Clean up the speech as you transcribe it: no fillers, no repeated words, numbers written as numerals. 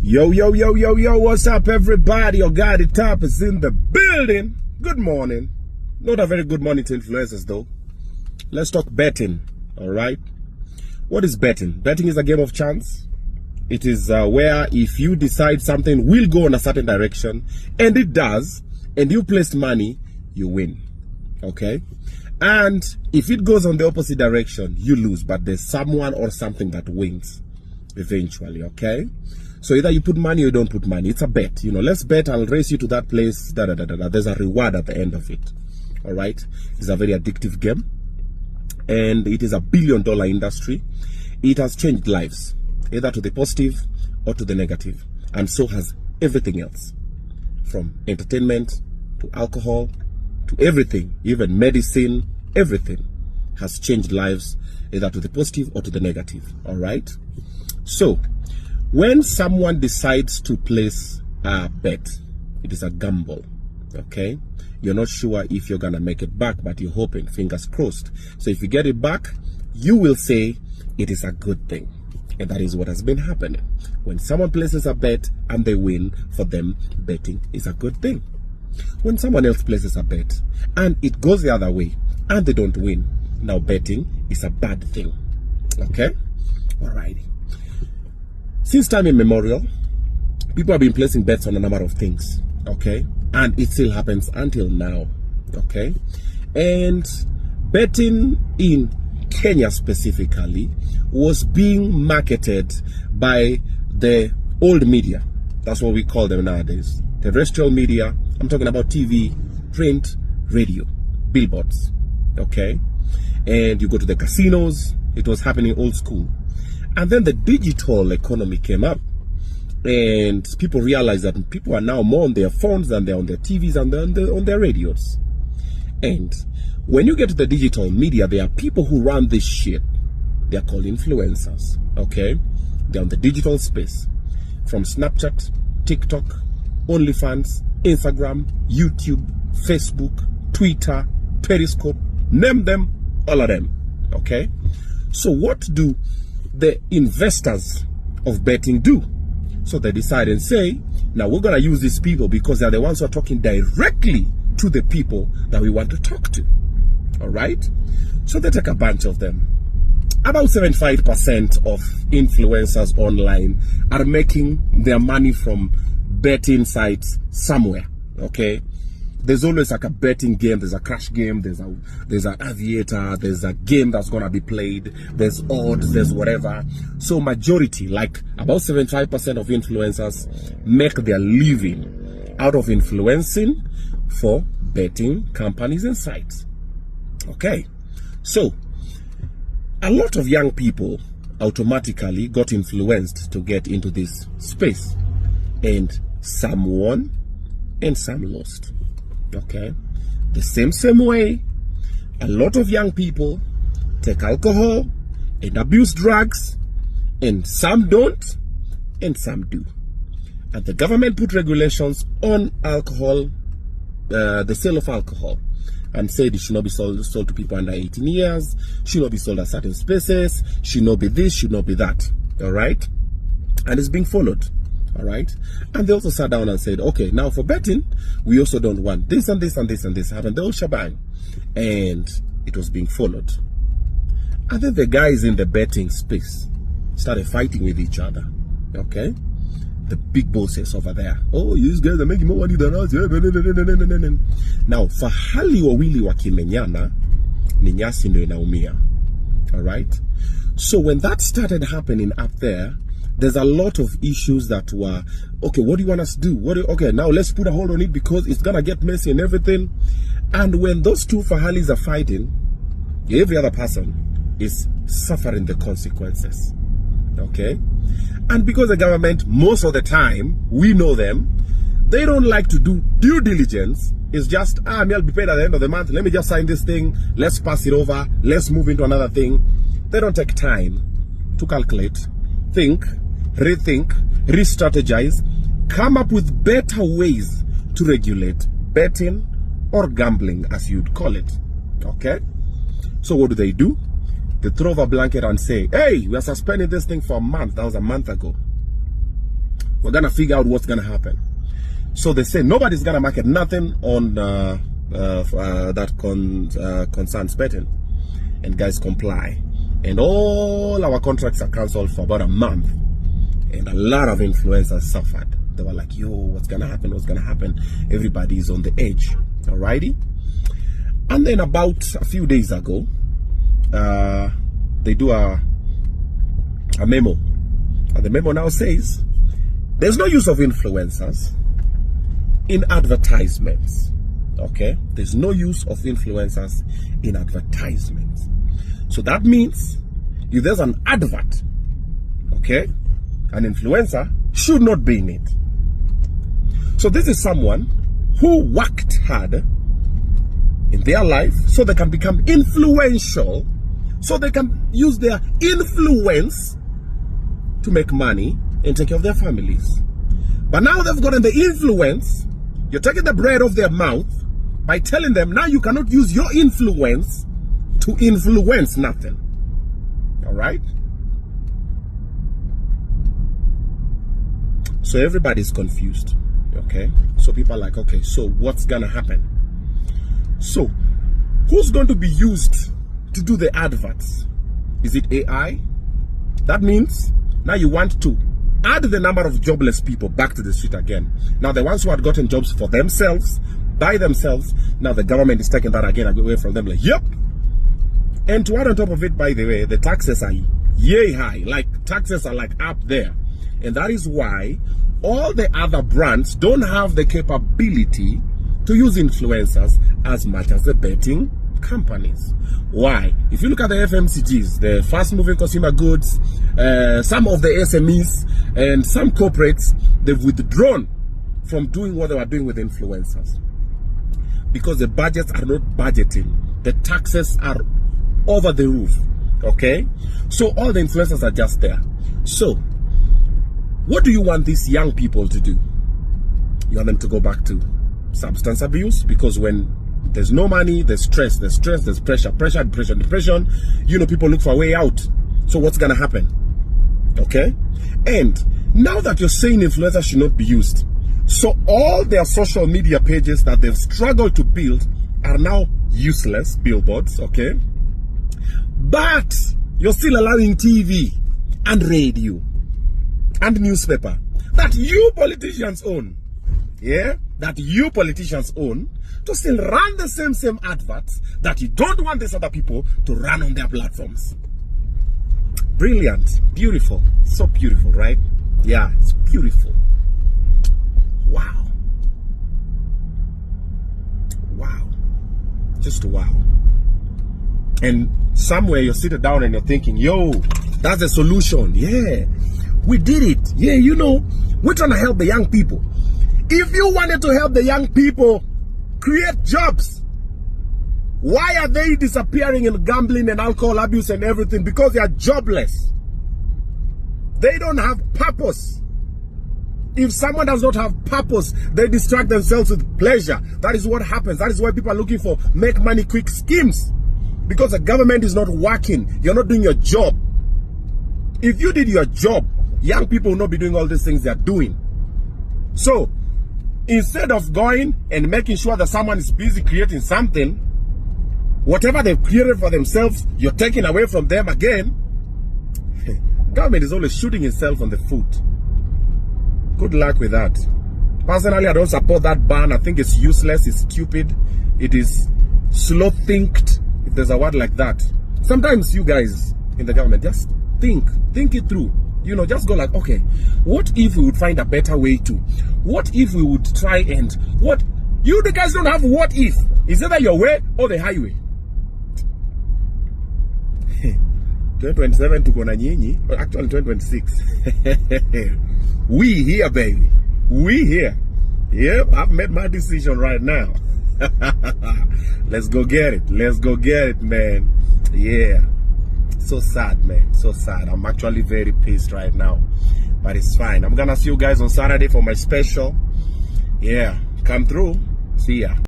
Yo, what's up, everybody? Your guy, the top, is in the building. Good morning. Not a very good morning to influencers, though. Let's talk betting, all right? What is betting? Betting is a game of chance. It is where if you decide something will go in a certain direction, and it does, and you placed money, you win, okay? And if it goes on the opposite direction, you lose, but there's someone or something that wins eventually, okay? So either you put money or you don't put money. It's a bet. Let's bet I'll race you to that place. There's a reward at the end of it. All right? It's a very addictive game. And it is a billion-dollar industry. It has changed lives, either to the positive or to the negative. And so has everything else. From entertainment to alcohol to everything, even medicine, everything has changed lives, either to the positive or to the negative. All right? So, when someone decides to place a bet, it is a gamble, okay? You're not sure if you're going to make it back, but you're hoping, fingers crossed. So if you get it back, you will say it is a good thing. And that is what has been happening. When someone places a bet and they win, for them, betting is a good thing. When someone else places a bet and it goes the other way and they don't win, now betting is a bad thing, okay? Alrighty. Since time immemorial, people have been placing bets on a number of things, okay? And it still happens until now, okay? And betting in Kenya specifically was being marketed by the old media. That's what we call them nowadays. Terrestrial media. I'm talking about TV, print, radio, billboards, okay? And you go to the casinos. It was happening old school. And then the digital economy came up, and people realized that people are now more on their phones than they're on their TVs and on their radios. And when you get to the digital media, there are people who run this shit. They're called influencers, okay? They're on the digital space. From Snapchat, TikTok, OnlyFans, Instagram, YouTube, Facebook, Twitter, Periscope, name them, all of them, okay? So what do the investors of betting do? So they decide and say, now we're going to use these people because they're the ones who are talking directly to the people that we want to talk to. All right? So they take a bunch of them. About 75% of influencers online are making their money from betting sites somewhere. Okay? There's always like a betting game, there's a crash game, there's an aviator, there's a game that's gonna be played, there's odds, there's whatever. So majority, like about 75% of influencers make their living out of influencing for betting companies and sites. Okay, so a lot of young people automatically got influenced to get into this space, and some won and some lost. Okay, the same way a lot of young people take alcohol and abuse drugs, and some don't and some do. And the government put regulations on alcohol, the sale of alcohol, and said it should not be sold to people under 18 years, should not be sold at certain spaces, should not be this, should not be that. All right, and it's being followed. All right, and they also sat down and said, okay, now for betting, we also don't want this and this and this and this happen, the whole shebang. And it was being followed. And then the guys in the betting space started fighting with each other. Okay, the big bosses over there. Oh, these guys are making more money than us. Now, for hali wawili wakimenyana, ni nyasi ndio inaumia. All right, so when that started happening up there, there's a lot of issues that were, okay, what do you want us to do? Okay, now let's put a hold on it because it's going to get messy and everything. And when those two fahalis are fighting, every other person is suffering the consequences. Okay? And because the government, most of the time, we know them, they don't like to do due diligence. It's just, I'll be paid at the end of the month. Let me just sign this thing. Let's pass it over. Let's move into another thing. They don't take time to calculate, think, rethink, re-strategize, come up with better ways to regulate betting or gambling, as you'd call it. Okay? So what do? They throw over a blanket and say, hey, we are suspending this thing for a month. That was a month ago. We're going to figure out what's going to happen. So they say nobody's going to market nothing on that concerns betting. And guys comply. And all our contracts are cancelled for about a month. And a lot of influencers suffered. They were like, yo, what's going to happen? What's going to happen? Everybody's on the edge. Alrighty? And then about a few days ago, they do a memo. And the memo now says, there's no use of influencers in advertisements. Okay? There's no use of influencers in advertisements. So that means if there's an advert, okay, an influencer should not be in it. So this is someone who worked hard in their life so they can become influential, so they can use their influence to make money and take care of their families. But now they've gotten the influence, you're taking the bread off their mouth by telling them now you cannot use your influence to influence nothing. All right? So everybody's confused. Okay? So people are like, okay, so what's gonna happen? So who's going to be used to do the adverts? Is it AI? That means now you want to add the number of jobless people back to the street again. Now the ones who had gotten jobs for themselves, by themselves, now the government is taking that again away from them. Like, yep. And to add on top of it, by the way, the taxes are yay high. Like, taxes are like up there. And that is why all the other brands don't have the capability to use influencers as much as the betting companies. Why? If you look at the FMCGs, the fast moving consumer goods, some of the SMEs and some corporates, they've withdrawn from doing what they were doing with influencers because the budgets are not budgeting. The taxes are over the roof. Okay? So all the influencers are just there. So what do you want these young people to do? You want them to go back to substance abuse, because when there's no money, there's stress, there's pressure, depression. You know, people look for a way out. So what's gonna happen? Okay? And now that you're saying influencers should not be used, so all their social media pages that they've struggled to build are now useless billboards, okay? But you're still allowing TV and radio and newspaper that you politicians own, yeah, that you politicians own, to still run the same adverts that you don't want these other people to run on their platforms. Brilliant, beautiful, so beautiful, right? Yeah, it's beautiful. Wow. Wow. Just wow. And somewhere you're sitting down and you're thinking, yo, that's the solution. Yeah, we did it. Yeah, you know, we're trying to help the young people. If you wanted to help the young people create jobs, why are they disappearing in gambling and alcohol abuse and everything? Because they are jobless. They don't have purpose. If someone does not have purpose, they distract themselves with pleasure. That is what happens. That is why people are looking for make money quick schemes. Because the government is not working. You're not doing your job. If you did your job, young people will not be doing all these things they're doing. So, instead of going and making sure that someone is busy creating something, whatever they've created for themselves, you're taking away from them again. Government is always shooting itself on the foot. Good luck with that. Personally, I don't support that ban. I think it's useless, it's stupid, it is slow-thinked, if there's a word like that. Sometimes you guys in the government, just think it through. You know, just go like, okay, what if we would find a better way to? What if we would try and, what? You the guys don't have what if. It's either your way or the highway. 2027 to Kona Nyinyi, or actually 2026. We here, baby. We here. Yep, I've made my decision right now. Let's go get it. Let's go get it, man. Yeah. So sad, man. So sad. I'm actually very pissed right now. But it's fine. I'm gonna see you guys on Saturday for my special. Yeah. Come through. See ya.